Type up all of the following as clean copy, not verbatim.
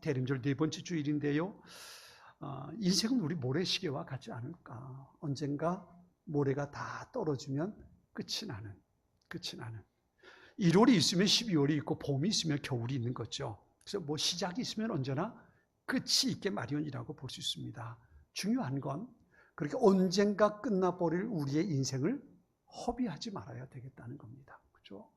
대림절 네 번째 주일인데요. 인생은 우리 모래시계와 같지 않을까? 언젠가 모래가 다 떨어지면 끝이 나는. 1월이 있으면 12월이 있고 봄이 있으면 겨울이 있는 거죠. 그래서 뭐 시작이 있으면 언제나 끝이 있게 마련이라고 볼 수 있습니다. 중요한 건 그렇게 언젠가 끝나버릴 우리의 인생을 허비하지 말아야 되겠다는 겁니다. 그렇죠?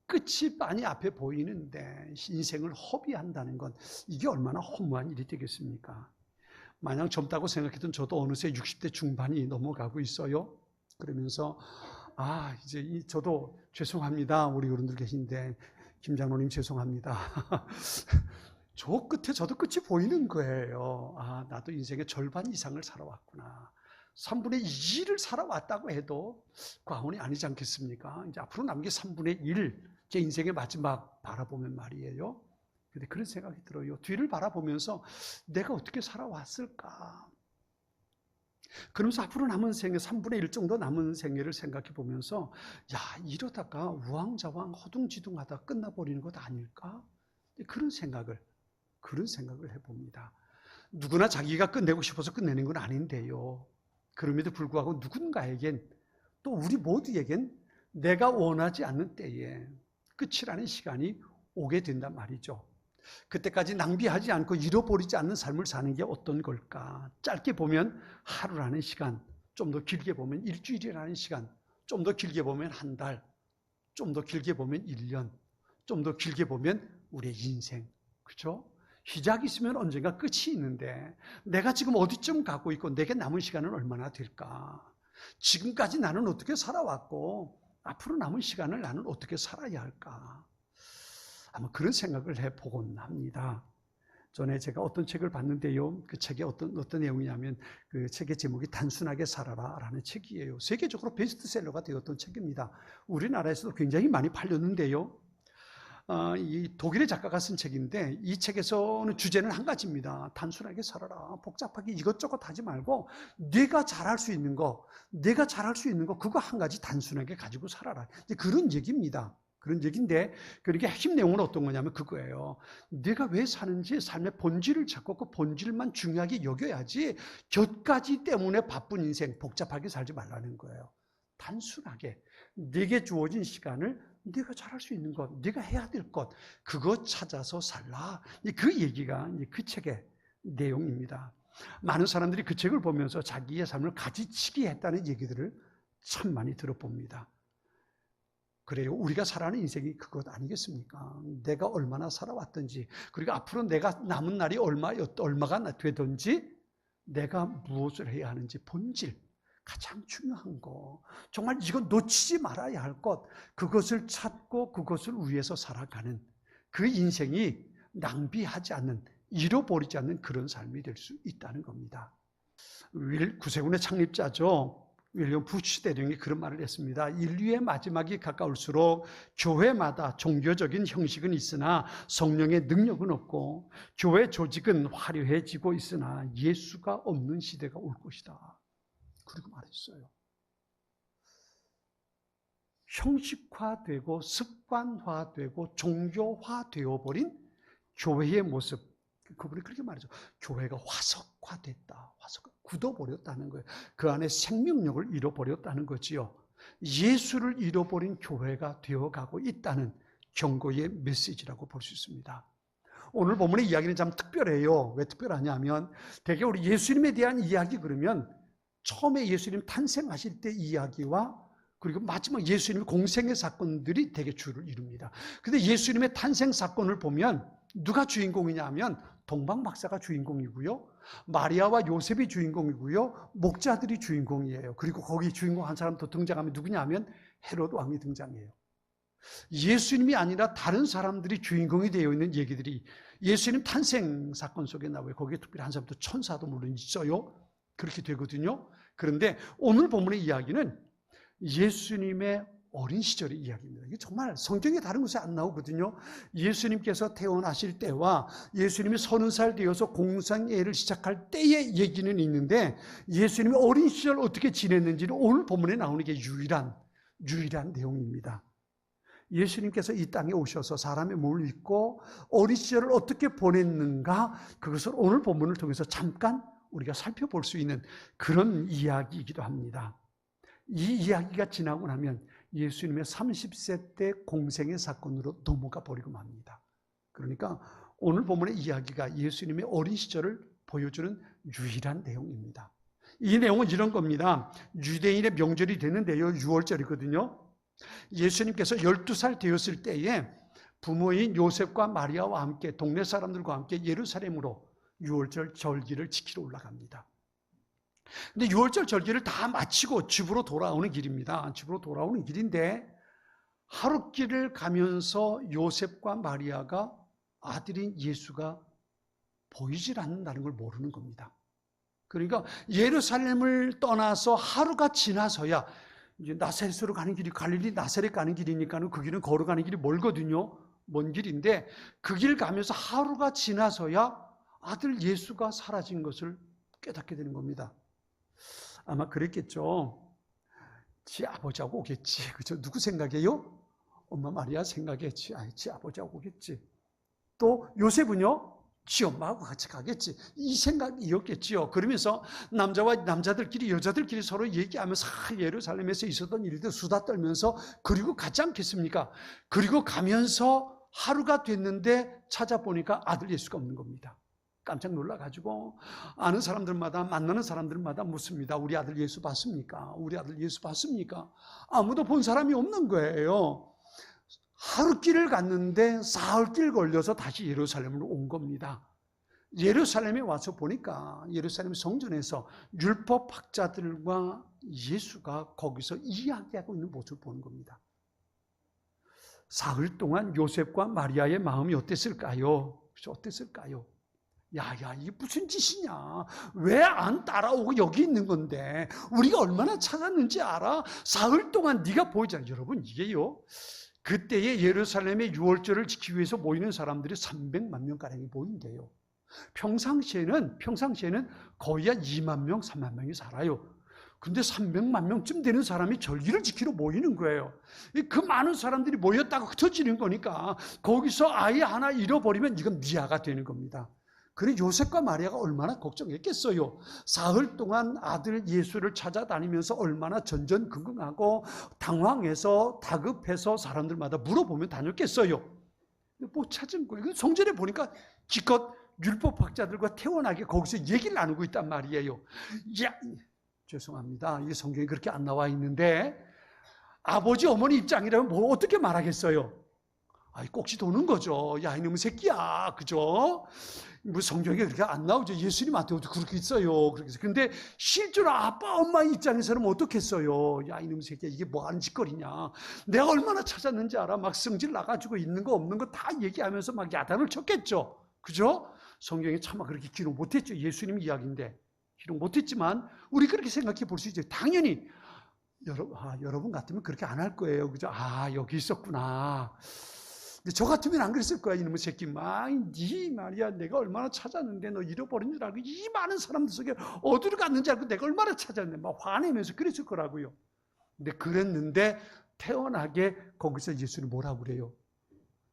끝이 많이 앞에 보이는데 인생을 허비한다는 건 이게 얼마나 허무한 일이 되겠습니까? 마냥 젊다고 생각했던 저도 어느새 60대 중반이 넘어가고 있어요. 그러면서 이제 저도 죄송합니다. 우리 어른들 계신데 김 장로님 죄송합니다. 저 끝에 저도 끝이 보이는 거예요. 나도 인생의 절반 이상을 살아왔구나. 3분의 2를 살아왔다고 해도 과언이 아니지 않겠습니까? 이제 앞으로 남은 게 3분의 1, 제 인생의 마지막 바라보면 말이에요. 근데 그런 생각이 들어요. 뒤를 바라보면서 내가 어떻게 살아왔을까? 그러면서 앞으로 남은 생애, 3분의 1 정도 남은 생애를 생각해 보면서 이러다가 우왕좌왕 허둥지둥하다 끝나버리는 것 아닐까? 그런 생각을 해봅니다. 누구나 자기가 끝내고 싶어서 끝내는 건 아닌데요. 그럼에도 불구하고 누군가에겐 또 우리 모두에겐 내가 원하지 않는 때에 끝이라는 시간이 오게 된단 말이죠. 그때까지 낭비하지 않고 잃어버리지 않는 삶을 사는 게 어떤 걸까? 짧게 보면 하루라는 시간, 좀 더 길게 보면 일주일이라는 시간, 좀 더 길게 보면 한 달, 좀 더 길게 보면 1년, 좀 더 길게 보면 우리의 인생. 그렇죠? 시작이 있으면 언젠가 끝이 있는데 내가 지금 어디쯤 가고 있고 내게 남은 시간은 얼마나 될까? 지금까지 나는 어떻게 살아왔고 앞으로 남은 시간을 나는 어떻게 살아야 할까? 아마 그런 생각을 해보곤 합니다. 전에 제가 어떤 책을 봤는데요. 그 책에 어떤 내용이냐면 그 책의 제목이 단순하게 살아라라는 책이에요. 세계적으로 베스트셀러가 되었던 책입니다. 우리나라에서도 굉장히 많이 팔렸는데요. 이 독일의 작가가 쓴 책인데 이 책에서는 주제는 한 가지입니다. 단순하게 살아라. 복잡하게 이것저것 하지 말고 내가 잘할 수 있는 거 그거 한 가지 단순하게 가지고 살아라. 이제 그런 얘기입니다. 그런 얘기인데 그렇게 핵심 내용은 어떤 거냐면 그거예요. 내가 왜 사는지 삶의 본질을 찾고 그 본질만 중요하게 여겨야지 곁가지 때문에 바쁜 인생 복잡하게 살지 말라는 거예요. 단순하게 내게 주어진 시간을 내가 잘할 수 있는 것, 내가 해야 될 것, 그거 찾아서 살라. 그 얘기가 그 책의 내용입니다. 많은 사람들이 그 책을 보면서 자기의 삶을 가지치기 했다는 얘기들을 참 많이 들어봅니다. 그래요. 우리가 살아가는 인생이 그것 아니겠습니까? 내가 얼마나 살아왔든지, 그리고 앞으로 내가 남은 날이 얼마가 되든지, 내가 무엇을 해야 하는지 본질, 가장 중요한 거, 정말 이건 놓치지 말아야 할 것, 그것을 찾고 그것을 위해서 살아가는 그 인생이 낭비하지 않는, 잃어버리지 않는 그런 삶이 될 수 있다는 겁니다. 구세군의 창립자죠. 윌리엄 부시 대령이 그런 말을 했습니다. 인류의 마지막이 가까울수록 교회마다 종교적인 형식은 있으나 성령의 능력은 없고 교회 조직은 화려해지고 있으나 예수가 없는 시대가 올 것이다. 그리고 말했어요. 형식화되고 습관화되고 종교화되어버린 교회의 모습, 그분이 그렇게 말하죠. 교회가 화석화됐다. 굳어버렸다는 거예요. 그 안에 생명력을 잃어버렸다는 거지요. 예수를 잃어버린 교회가 되어가고 있다는 경고의 메시지라고 볼 수 있습니다. 오늘 본문의 이야기는 참 특별해요. 왜 특별하냐면 대개 우리 예수님에 대한 이야기 그러면 처음에 예수님 탄생하실 때 이야기와 그리고 마지막 예수님의 공생의 사건들이 되게 주를 이룹니다. 근데 예수님의 탄생 사건을 보면 누가 주인공이냐 하면 동방박사가 주인공이고요. 마리아와 요셉이 주인공이고요. 목자들이 주인공이에요. 그리고 거기 주인공 한 사람 더 등장하면 누구냐 하면 헤롯 왕이 등장해요. 예수님이 아니라 다른 사람들이 주인공이 되어 있는 얘기들이 예수님 탄생 사건 속에 나와요. 거기에 특별히 한 사람도 천사도 물론 있어요. 그렇게 되거든요. 그런데 오늘 본문의 이야기는 예수님의 어린 시절의 이야기입니다. 이게 정말 성경에 다른 곳에 안 나오거든요. 예수님께서 태어나실 때와 예수님이 30살 되어서 공생애를 시작할 때의 얘기는 있는데 예수님이 어린 시절 어떻게 지냈는지는 오늘 본문에 나오는 게 유일한 내용입니다. 예수님께서 이 땅에 오셔서 사람의 몸을 입고 어린 시절을 어떻게 보냈는가, 그것을 오늘 본문을 통해서 잠깐 우리가 살펴볼 수 있는 그런 이야기이기도 합니다. 이 이야기가 지나고 나면 예수님의 30세 때 공생의 사건으로 넘어가 버리고 맙니다. 그러니까 오늘 본문의 이야기가 예수님의 어린 시절을 보여주는 유일한 내용입니다. 이 내용은 이런 겁니다. 유대인의 명절이 되는데요, 6월절이거든요. 예수님께서 12살 되었을 때에 부모인 요셉과 마리아와 함께 동네 사람들과 함께 예루살렘으로 6월절 절기를 지키러 올라갑니다. 근데 6월절 절기를 다 마치고 집으로 돌아오는 길입니다. 집으로 돌아오는 길인데 하룻길을 가면서 요셉과 마리아가 아들인 예수가 보이질 않는다는 걸 모르는 겁니다. 그러니까 예루살렘을 떠나서 하루가 지나서야, 이제 나사렛으로 가는 길이 갈릴리 나사렛 가는 길이니까는 그 길은 걸어가는 길이 멀거든요. 먼 길인데 그 길 가면서 하루가 지나서야 아들 예수가 사라진 것을 깨닫게 되는 겁니다. 아마 그랬겠죠. 지 아버지하고 오겠지. 그죠? 누구 생각이에요? 엄마 마리아 생각했지. 지 아버지하고 오겠지. 또 요셉은요, 지 엄마하고 같이 가겠지. 이 생각이었겠지요. 그러면서 남자들끼리 여자들끼리 서로 얘기하면서 예루살렘에서 있었던 일들 수다 떨면서 그리고 가지 않겠습니까? 그리고 가면서 하루가 됐는데 찾아보니까 아들 예수가 없는 겁니다. 깜짝 놀라가지고 아는 사람들마다, 만나는 사람들마다 묻습니다. 우리 아들 예수 봤습니까? 우리 아들 예수 봤습니까? 아무도 본 사람이 없는 거예요. 하루길을 갔는데 사흘길 걸려서 다시 예루살렘으로 온 겁니다. 예루살렘에 와서 보니까 예루살렘 성전에서 율법학자들과 예수가 거기서 이야기하고 있는 모습을 보는 겁니다. 사흘 동안 요셉과 마리아의 마음이 어땠을까요? 어땠을까요? 야야, 이게 무슨 짓이냐? 왜 안 따라오고 여기 있는 건데? 우리가 얼마나 찾았는지 알아? 사흘 동안 네가 보이잖아. 여러분, 이게요, 그때의 예루살렘의 6월절을 지키기 위해서 모이는 사람들이 300만 명가량이 모인대요. 평상시에는 거의 한 2만 명, 3만 명이 살아요. 근데 300만 명쯤 되는 사람이 절기를 지키러 모이는 거예요. 그 많은 사람들이 모였다가 흩어지는 거니까 거기서 아이 하나 잃어버리면 이건 미아가 되는 겁니다. 그래 요셉과 마리아가 얼마나 걱정했겠어요. 사흘 동안 아들 예수를 찾아다니면서 얼마나 전전긍긍하고 당황해서 다급해서 사람들마다 물어보면 다녔겠어요. 못 찾은 거예요. 성전에 보니까 기껏 율법학자들과 태원하게 거기서 얘기를 나누고 있단 말이에요. 야, 죄송합니다. 이 성경에 그렇게 안 나와 있는데 아버지 어머니 입장이라면 뭐 어떻게 말하겠어요? 꼭지 도는 거죠. 야, 이놈의 새끼야. 그죠? 뭐 성경에 그렇게 안 나오죠. 예수님한테도 그렇게 있어요. 그런데 실제로 아빠, 엄마 입장에서는 어떻겠어요? 야, 이놈의 새끼야. 이게 뭐 하는 짓거리냐. 내가 얼마나 찾았는지 알아? 막 성질 나가지고 있는 거 없는 거 다 얘기하면서 막 야단을 쳤겠죠. 그죠? 성경에 차마 그렇게 기록 못했죠. 예수님 이야기인데. 기록 못했지만 우리 그렇게 생각해 볼 수 있죠. 당연히 여러분 같으면 그렇게 안 할 거예요. 그죠? 여기 있었구나. 근데 저 같으면 안 그랬을 거야. 이놈의 새끼. 네 말이야. 내가 얼마나 찾았는데 너 잃어버린 줄 알고 이 많은 사람들 속에 어디로 갔는지 알고 내가 얼마나 찾았는데 막 화내면서 그랬을 거라고요. 근데 그랬는데 태어나게 거기서 예수는 뭐라고 그래요?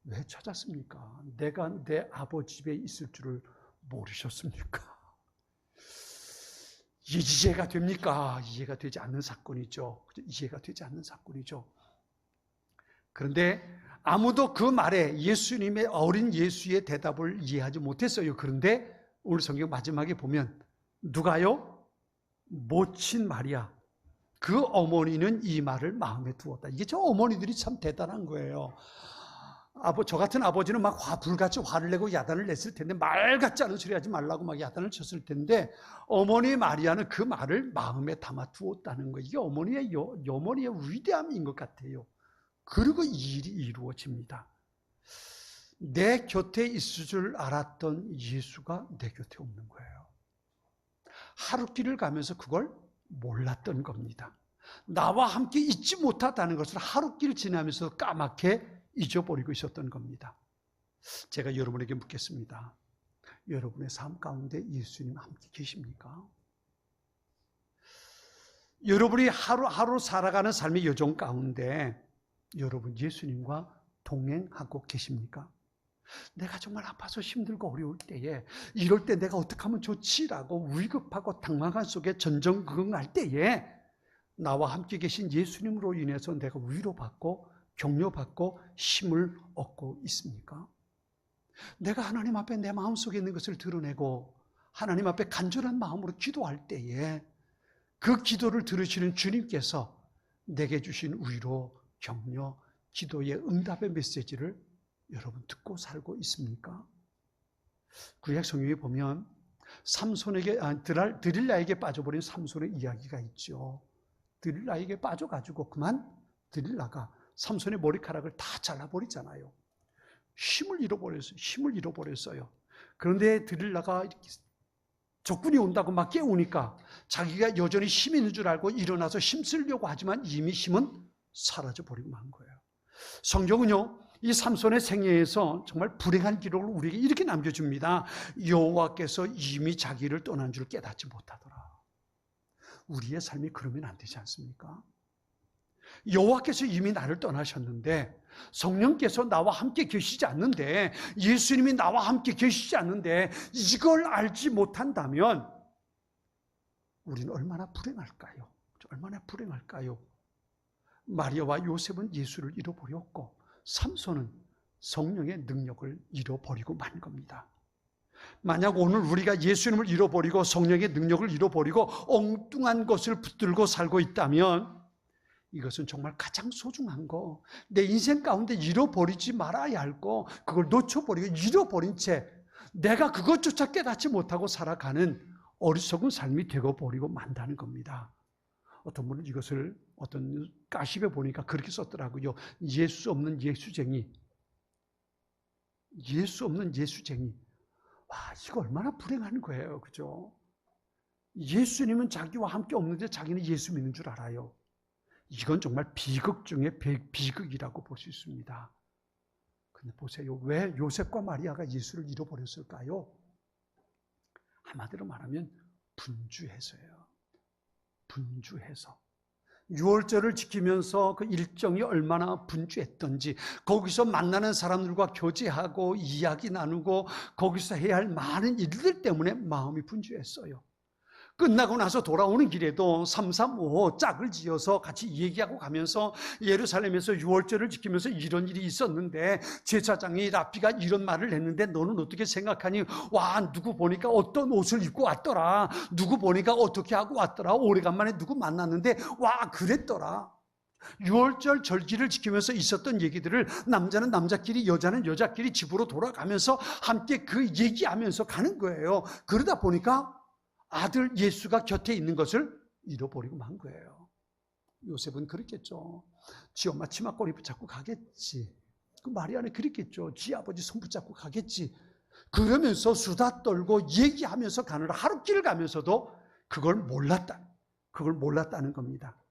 왜 찾았습니까? 내가 내 아버지 집에 있을 줄을 모르셨습니까? 이해가 됩니까? 이해가 되지 않는 사건이죠. 이해가 되지 않는 사건이죠. 그런데 아무도 그 말에 예수님의 어린 예수의 대답을 이해하지 못했어요. 그런데 오늘 성경 마지막에 보면 누가요? 모친 마리아. 그 어머니는 이 말을 마음에 두었다. 이게 저 어머니들이 참 대단한 거예요. 저 같은 아버지는 막 불같이 화를 내고 야단을 냈을 텐데 말 같지 않은 소리 하지 말라고 막 야단을 쳤을 텐데 어머니 마리아는 그 말을 마음에 담아 두었다는 거예요. 이게 어머니의 위대함인 것 같아요. 그리고 이 일이 이루어집니다. 내 곁에 있을 줄 알았던 예수가 내 곁에 없는 거예요. 하루길을 가면서 그걸 몰랐던 겁니다. 나와 함께 있지 못하다는 것을 하루길 지나면서 까맣게 잊어버리고 있었던 겁니다. 제가 여러분에게 묻겠습니다. 여러분의 삶 가운데 예수님 함께 계십니까? 여러분이 하루하루 살아가는 삶의 여정 가운데 여러분 예수님과 동행하고 계십니까? 내가 정말 아파서 힘들고 어려울 때에 이럴 때 내가 어떻게 하면 좋지라고 위급하고 당황한 속에 전전긍긍할 때에 나와 함께 계신 예수님으로 인해서 내가 위로받고 격려받고 힘을 얻고 있습니까? 내가 하나님 앞에 내 마음속에 있는 것을 드러내고 하나님 앞에 간절한 마음으로 기도할 때에 그 기도를 들으시는 주님께서 내게 주신 위로, 격려, 기도의 응답의 메시지를 여러분 듣고 살고 있습니까? 구약 성경에 보면 드릴라에게 빠져버린 삼손의 이야기가 있죠. 드릴라에게 빠져가지고 그만 드릴라가 삼손의 머리카락을 다 잘라버리잖아요. 힘을 잃어버렸어요. 그런데 드릴라가 적군이 온다고 막 깨우니까 자기가 여전히 힘이 있는 줄 알고 일어나서 힘쓰려고 하지만 이미 힘은 사라져버리고 만 거예요. 성경은요, 이 삼손의 생애에서 정말 불행한 기록을 우리에게 이렇게 남겨줍니다. 여호와께서 이미 자기를 떠난 줄 깨닫지 못하더라. 우리의 삶이 그러면 안 되지 않습니까? 여호와께서 이미 나를 떠나셨는데, 성령께서 나와 함께 계시지 않는데, 예수님이 나와 함께 계시지 않는데 이걸 알지 못한다면 우리는 얼마나 불행할까요? 얼마나 불행할까요? 마리아와 요셉은 예수를 잃어버렸고 삼손은 성령의 능력을 잃어버리고 만 겁니다. 만약 오늘 우리가 예수님을 잃어버리고 성령의 능력을 잃어버리고 엉뚱한 것을 붙들고 살고 있다면 이것은 정말 가장 소중한 거, 내 인생 가운데 잃어버리지 말아야 할 거, 그걸 놓쳐버리고 잃어버린 채 내가 그것조차 깨닫지 못하고 살아가는 어리석은 삶이 되어버리고 만다는 겁니다. 어떤 분은 이것을 어떤 가십에 보니까 그렇게 썼더라고요. 예수 없는 예수쟁이. 예수 없는 예수쟁이. 와, 이거 얼마나 불행한 거예요. 그죠? 예수님은 자기와 함께 없는데 자기는 예수 믿는 줄 알아요. 이건 정말 비극 중에 비극이라고 볼 수 있습니다. 근데 보세요. 왜 요셉과 마리아가 예수를 잃어버렸을까요? 한마디로 말하면 분주해서요. 분주해서. 유월절을 지키면서 그 일정이 얼마나 분주했던지, 거기서 만나는 사람들과 교제하고 이야기 나누고 거기서 해야 할 많은 일들 때문에 마음이 분주했어요. 끝나고 나서 돌아오는 길에도 335 짝을 지어서 같이 얘기하고 가면서 예루살렘에서 유월절을 지키면서 이런 일이 있었는데 제사장이 랍비가 이런 말을 했는데 너는 어떻게 생각하니? 와, 누구 보니까 어떤 옷을 입고 왔더라. 누구 보니까 어떻게 하고 왔더라. 오래간만에 누구 만났는데 와, 그랬더라. 유월절 절기를 지키면서 있었던 얘기들을 남자는 남자끼리 여자는 여자끼리 집으로 돌아가면서 함께 그 얘기하면서 가는 거예요. 그러다 보니까 아들 예수가 곁에 있는 것을 잃어버리고 만 거예요. 요셉은 그랬겠죠. 지 엄마 치마꼬리 붙잡고 가겠지. 그 마리아는 그랬겠죠. 지 아버지 손 붙잡고 가겠지. 그러면서 수다 떨고 얘기하면서 가느라 하루길 가면서도 그걸 몰랐다는 겁니다.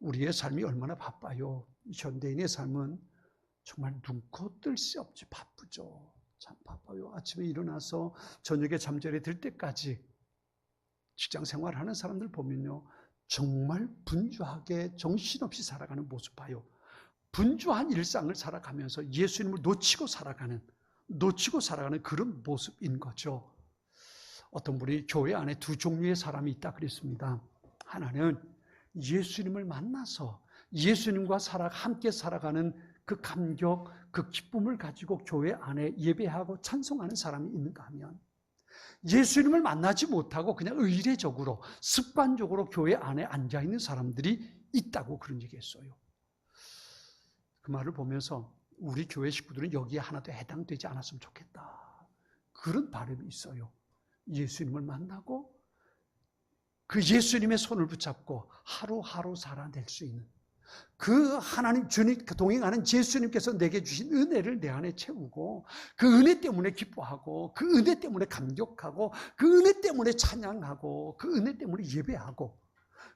우리의 삶이 얼마나 바빠요. 현대인의 삶은 정말 눈코 뜰 새 없이 바쁘죠. 참 바빠요. 아침에 일어나서 저녁에 잠자리에 들 때까지 직장 생활하는 사람들 보면요, 정말 분주하게 정신없이 살아가는 모습 봐요. 분주한 일상을 살아가면서 예수님을 놓치고 살아가는 그런 모습인 거죠. 어떤 분이 교회 안에 두 종류의 사람이 있다 그랬습니다. 하나는 예수님을 만나서 예수님과 함께 살아가는 그 감격, 그 기쁨을 가지고 교회 안에 예배하고 찬송하는 사람이 있는가 하면, 예수님을 만나지 못하고 그냥 의례적으로 습관적으로 교회 안에 앉아있는 사람들이 있다고 그런 얘기했어요. 그 말을 보면서 우리 교회 식구들은 여기에 하나도 해당되지 않았으면 좋겠다, 그런 바람이 있어요. 예수님을 만나고 그 예수님의 손을 붙잡고 하루하루 살아낼 수 있는 그 하나님 주님 동행하는 예수님께서 내게 주신 은혜를 내 안에 채우고 그 은혜 때문에 기뻐하고 그 은혜 때문에 감격하고 그 은혜 때문에 찬양하고 그 은혜 때문에 예배하고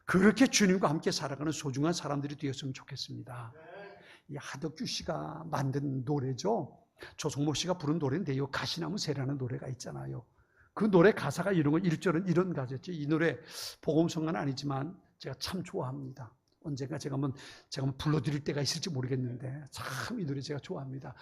그렇게 주님과 함께 살아가는 소중한 사람들이 되었으면 좋겠습니다. 이 하덕규 씨가 만든 노래죠. 조성모 씨가 부른 노래인데요. 가시나무 새라는 노래가 있잖아요. 그 노래 가사가 이런 거, 1절은 이런 가사였죠. 이 노래 복음성가는 아니지만 제가 참 좋아합니다. 언젠가 제가 한번 불러드릴 때가 있을지 모르겠는데 참 이 노래 제가 좋아합니다.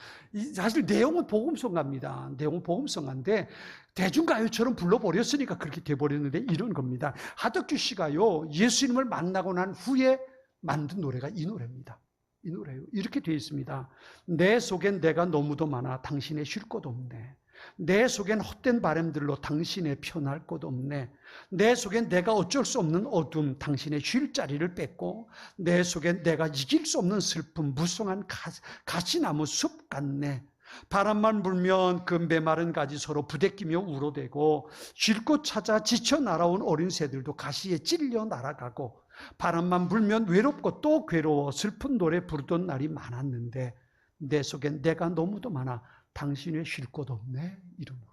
사실 내용은 복음성가입니다. 내용은 복음성가인데 대중가요처럼 불러버렸으니까 그렇게 돼버렸는데 이런 겁니다. 하덕규 씨가요, 예수님을 만나고 난 후에 만든 노래가 이 노래입니다. 이 노래요. 이렇게 되어 있습니다. 내 속엔 내가 너무도 많아 당신의 쉴 곳 없네. 내 속엔 헛된 바람들로 당신의 편할 곳 없네. 내 속엔 내가 어쩔 수 없는 어둠 당신의 쉴 자리를 뺏고, 내 속엔 내가 이길 수 없는 슬픔 무성한 가시나무 숲 같네. 바람만 불면 그 메마른 가지 서로 부대끼며 울어대고, 쉴 곳 찾아 지쳐 날아온 어린 새들도 가시에 찔려 날아가고, 바람만 불면 외롭고 또 괴로워 슬픈 노래 부르던 날이 많았는데 내 속엔 내가 너무도 많아 당신의 쉴 곳 없네. 이런 노래.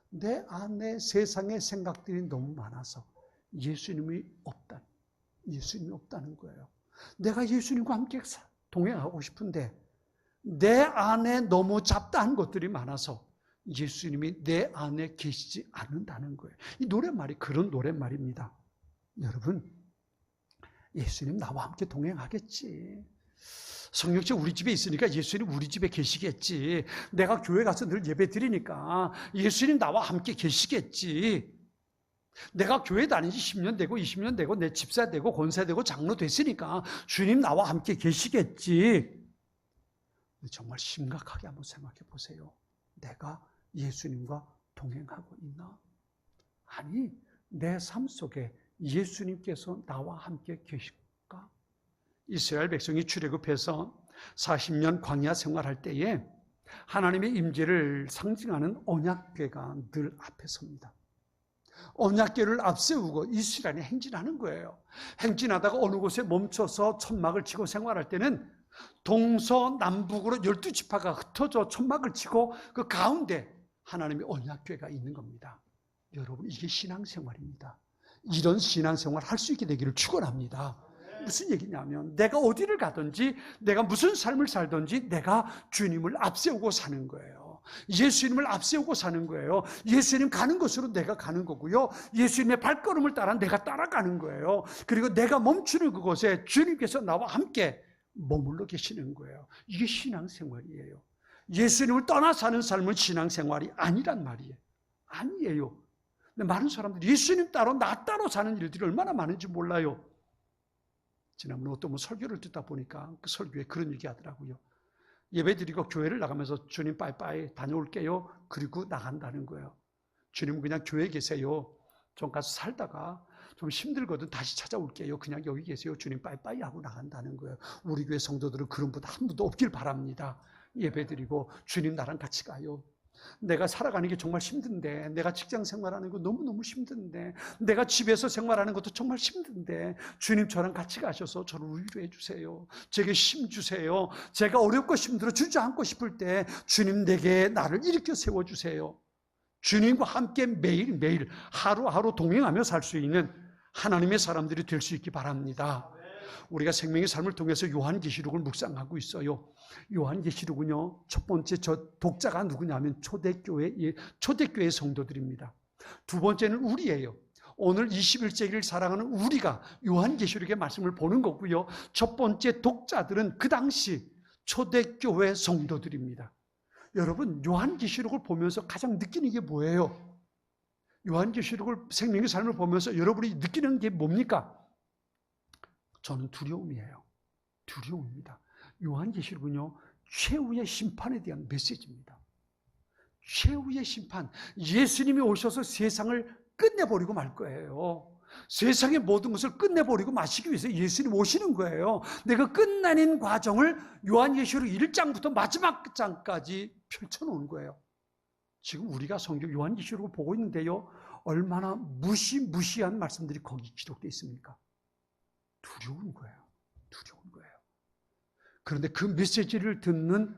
내 안에 세상의 생각들이 너무 많아서 예수님이 없다는 거예요. 내가 예수님과 함께 동행하고 싶은데 내 안에 너무 잡다한 것들이 많아서 예수님이 내 안에 계시지 않는다는 거예요. 이 노랫말이 그런 노랫말입니다. 여러분, 예수님 나와 함께 동행하겠지. 성령씨 우리 집에 있으니까 예수님 우리 집에 계시겠지. 내가 교회 가서 늘 예배 드리니까 예수님 나와 함께 계시겠지. 내가 교회 다닌 지 10년 되고 20년 되고 내 집사 되고 권사 되고 장로 됐으니까 주님 나와 함께 계시겠지. 정말 심각하게 한번 생각해 보세요. 내가 예수님과 동행하고 있나? 아니, 내 삶 속에 예수님께서 나와 함께 계실까? 이스라엘 백성이 출애굽해서 40년 광야 생활할 때에 하나님의 임재를 상징하는 언약궤가 늘 앞에 섭니다. 언약궤를 앞세우고 이스라엘이 행진하는 거예요. 행진하다가 어느 곳에 멈춰서 천막을 치고 생활할 때는 동서남북으로 12지파가 흩어져 천막을 치고 그 가운데 하나님의 언약궤가 있는 겁니다. 여러분, 이게 신앙생활입니다. 이런 신앙생활 할 수 있게 되기를 축원합니다. 무슨 얘기냐면 내가 어디를 가든지 내가 무슨 삶을 살든지 내가 주님을 앞세우고 사는 거예요. 예수님을 앞세우고 사는 거예요. 예수님 가는 곳으로 내가 가는 거고요. 예수님의 발걸음을 따라 내가 따라가는 거예요. 그리고 내가 멈추는 그곳에 주님께서 나와 함께 머물러 계시는 거예요. 이게 신앙생활이에요. 예수님을 떠나 사는 삶은 신앙생활이 아니란 말이에요. 아니에요. 근데 많은 사람들이 예수님 따로 나 따로 사는 일들이 얼마나 많은지 몰라요. 지난번에 어떤 설교를 듣다 보니까 그 설교에 그런 얘기 하더라고요. 예배드리고 교회를 나가면서 주님 빠이빠이 다녀올게요. 그리고 나간다는 거예요. 주님 그냥 교회에 계세요. 좀 가서 살다가 좀 힘들거든 다시 찾아올게요. 그냥 여기 계세요. 주님 빠이빠이 하고 나간다는 거예요. 우리 교회 성도들은 그런 분 한 분도 없길 바랍니다. 예배드리고 주님 나랑 같이 가요. 내가 살아가는 게 정말 힘든데, 내가 직장 생활하는 거 너무너무 힘든데, 내가 집에서 생활하는 것도 정말 힘든데 주님 저랑 같이 가셔서 저를 위로해 주세요. 제게 힘 주세요. 제가 어렵고 힘들어 주저앉고 싶을 때 주님 내게 나를 일으켜 세워주세요. 주님과 함께 매일매일 하루하루 동행하며 살 수 있는 하나님의 사람들이 될 수 있기 바랍니다. 우리가 생명의 삶을 통해서 요한계시록을 묵상하고 있어요. 요한계시록은요, 첫 번째 독자가 누구냐면 초대교회 성도들입니다. 두 번째는 우리예요. 오늘 21세기를 살아가는 우리가 요한계시록의 말씀을 보는 거고요. 첫 번째 독자들은 그 당시 초대교회 성도들입니다. 여러분, 요한계시록을 보면서 가장 느끼는 게 뭐예요? 요한계시록을 생명의 삶을 보면서 여러분이 느끼는 게 뭡니까? 저는 두려움이에요. 두려움입니다. 요한계시록은요, 최후의 심판에 대한 메시지입니다. 최후의 심판. 예수님이 오셔서 세상을 끝내버리고 말 거예요. 세상의 모든 것을 끝내버리고 마시기 위해서 예수님 오시는 거예요. 내가 끝나는 과정을 요한계시록 1장부터 마지막 장까지 펼쳐놓은 거예요. 지금 우리가 성경 요한계시록을 보고 있는데요, 얼마나 무시무시한 말씀들이 거기 기록되어 있습니까? 두려운 거예요. 두려운 거예요. 그런데 그 메시지를 듣는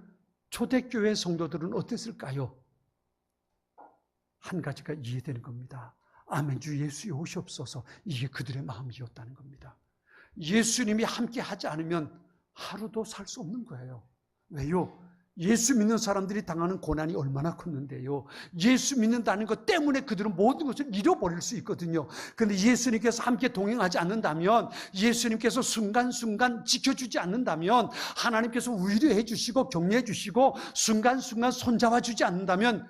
초대교회 성도들은 어땠을까요? 한 가지가 이해되는 겁니다. 아멘 주 예수여 오시옵소서. 이게 그들의 마음이었다는 겁니다. 예수님이 함께 하지 않으면 하루도 살 수 없는 거예요. 왜요? 예수 믿는 사람들이 당하는 고난이 얼마나 컸는데요. 예수 믿는다는 것 때문에 그들은 모든 것을 잃어버릴 수 있거든요. 그런데 예수님께서 함께 동행하지 않는다면, 예수님께서 순간순간 지켜주지 않는다면, 하나님께서 위로해 주시고 격려해 주시고 순간순간 손잡아 주지 않는다면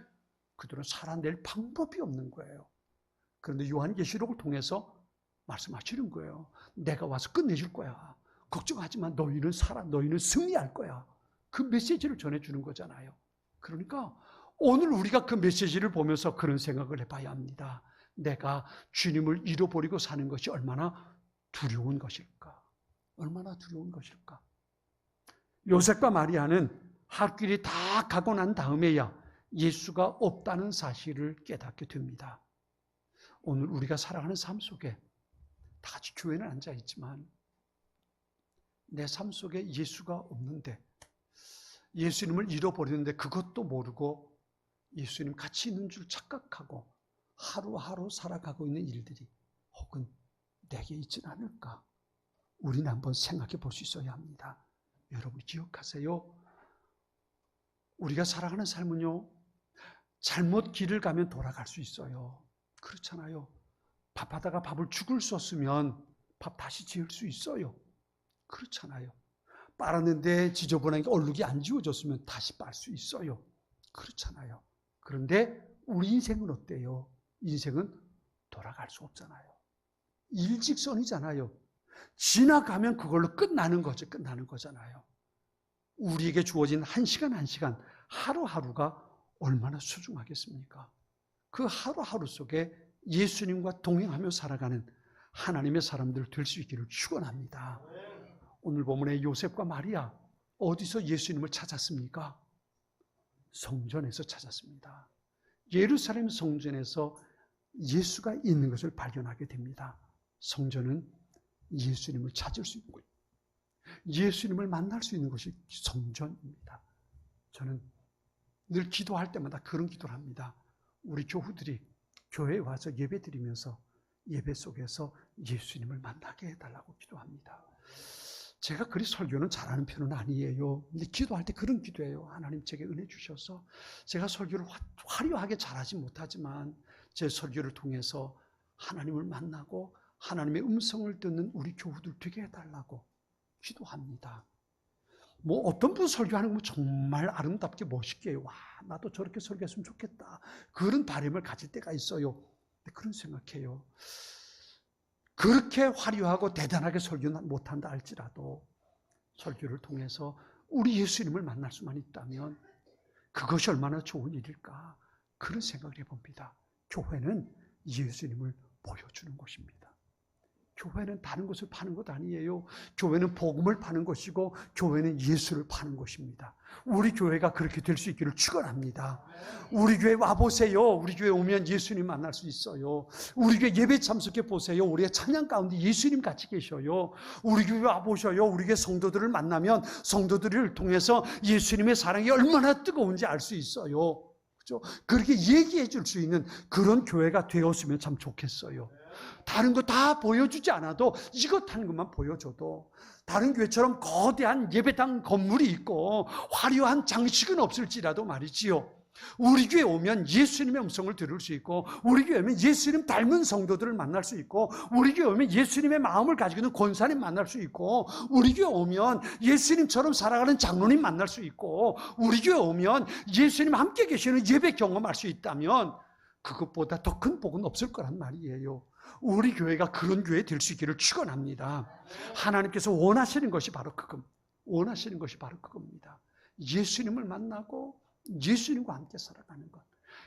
그들은 살아낼 방법이 없는 거예요. 그런데 요한계시록을 통해서 말씀하시는 거예요. 내가 와서 끝내줄 거야. 걱정하지 마. 너희는 살아. 너희는 승리할 거야. 그 메시지를 전해주는 거잖아요. 그러니까 오늘 우리가 그 메시지를 보면서 그런 생각을 해봐야 합니다. 내가 주님을 잃어버리고 사는 것이 얼마나 두려운 것일까? 얼마나 두려운 것일까? 요셉과 마리아는 할 길이 다 가고 난 다음에야 예수가 없다는 사실을 깨닫게 됩니다. 오늘 우리가 살아가는 삶 속에 다 같이 교회는 앉아있지만 내 삶 속에 예수가 없는데, 예수님을 잃어버리는데 그것도 모르고 예수님 같이 있는 줄 착각하고 하루하루 살아가고 있는 일들이 혹은 내게 있지는 않을까? 우리는 한번 생각해 볼 수 있어야 합니다. 여러분 기억하세요. 우리가 살아가는 삶은요, 잘못 길을 가면 돌아갈 수 있어요. 그렇잖아요. 밥하다가 밥을 죽을 썼으면 밥 다시 지을 수 있어요. 그렇잖아요. 빨았는데 지저분하게 얼룩이 안 지워졌으면 다시 빨 수 있어요. 그렇잖아요. 그런데 우리 인생은 어때요? 인생은 돌아갈 수 없잖아요. 일직선이잖아요. 지나가면 그걸로 끝나는 거죠. 끝나는 거잖아요. 우리에게 주어진 한 시간 한 시간, 하루하루가 얼마나 소중하겠습니까? 그 하루하루 속에 예수님과 동행하며 살아가는 하나님의 사람들 될 수 있기를 축원합니다. 오늘 본문의 요셉과 마리아, 어디서 예수님을 찾았습니까? 성전에서 찾았습니다. 예루살렘 성전에서 예수가 있는 것을 발견하게 됩니다. 성전은 예수님을 찾을 수 있고 예수님을 만날 수 있는 것이 성전입니다. 저는 늘 기도할 때마다 그런 기도를 합니다. 우리 교우들이 교회에 와서 예배 드리면서 예배 속에서 예수님을 만나게 해달라고 기도합니다. 제가 그리 설교는 잘하는 편은 아니에요. 근데 기도할 때 그런 기도해요. 하나님 제게 은혜 주셔서 제가 설교를 화려하게 잘하지 못하지만 제 설교를 통해서 하나님을 만나고 하나님의 음성을 듣는 우리 교우들 되게 해달라고 기도합니다. 뭐 어떤 분 설교하는 거 정말 아름답게 멋있게 해요. 와, 나도 저렇게 설교했으면 좋겠다. 그런 바람을 가질 때가 있어요. 그런 생각해요. 그렇게 화려하고 대단하게 설교는 못한다 할지라도 설교를 통해서 우리 예수님을 만날 수만 있다면 그것이 얼마나 좋은 일일까? 그런 생각을 해봅니다. 교회는 예수님을 보여주는 곳입니다. 교회는 다른 것을 파는 것 아니에요. 교회는 복음을 파는 것이고 교회는 예수를 파는 것입니다. 우리 교회가 그렇게 될 수 있기를 축원합니다. 우리 교회 와보세요. 우리 교회 오면 예수님 만날 수 있어요. 우리 교회 예배 참석해 보세요. 우리의 찬양 가운데 예수님 같이 계셔요. 우리 교회 와보셔요. 우리 교회 성도들을 만나면 성도들을 통해서 예수님의 사랑이 얼마나 뜨거운지 알 수 있어요. 그렇죠? 그렇게 얘기해 줄 수 있는 그런 교회가 되었으면 참 좋겠어요. 다른 거 다 보여주지 않아도 이것 하는 것만 보여줘도 다른 교회처럼 거대한 예배당 건물이 있고 화려한 장식은 없을지라도 말이지요. 우리 교회 오면 예수님의 음성을 들을 수 있고 우리 교회 오면 예수님 닮은 성도들을 만날 수 있고 우리 교회 오면 예수님의 마음을 가지고 있는 권사님 만날 수 있고 우리 교회 오면 예수님처럼 살아가는 장로님 만날 수 있고 우리 교회 오면 예수님 함께 계시는 예배 경험할 수 있다면 그것보다 더 큰 복은 없을 거란 말이에요. 우리 교회가 그런 교회 될 수 있기를 축원합니다. 하나님께서 원하시는 것이 바로 그겁니다. 예수님을 만나고 예수님과 함께 살아가는 것.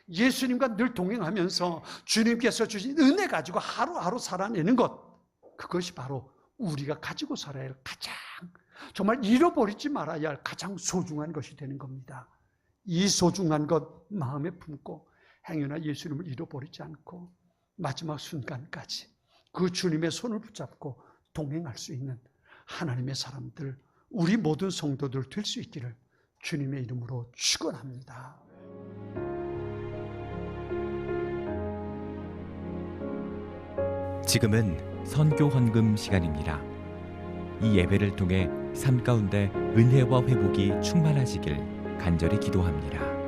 예수님과 늘 동행하면서 주님께서 주신 은혜 가지고 하루하루 살아내는 것. 그것이 바로 우리가 가지고 살아야 할 가장 정말 잃어버리지 말아야 할 가장 소중한 것이 되는 겁니다. 이 소중한 것 마음에 품고 행여나 예수님을 잃어버리지 않고 마지막 순간까지 그 주님의 손을 붙잡고 동행할 수 있는 하나님의 사람들, 우리 모든 성도들 될 수 있기를 주님의 이름으로 축원합니다. 지금은 선교 헌금 시간입니다. 이 예배를 통해 삶 가운데 은혜와 회복이 충만하시길 간절히 기도합니다.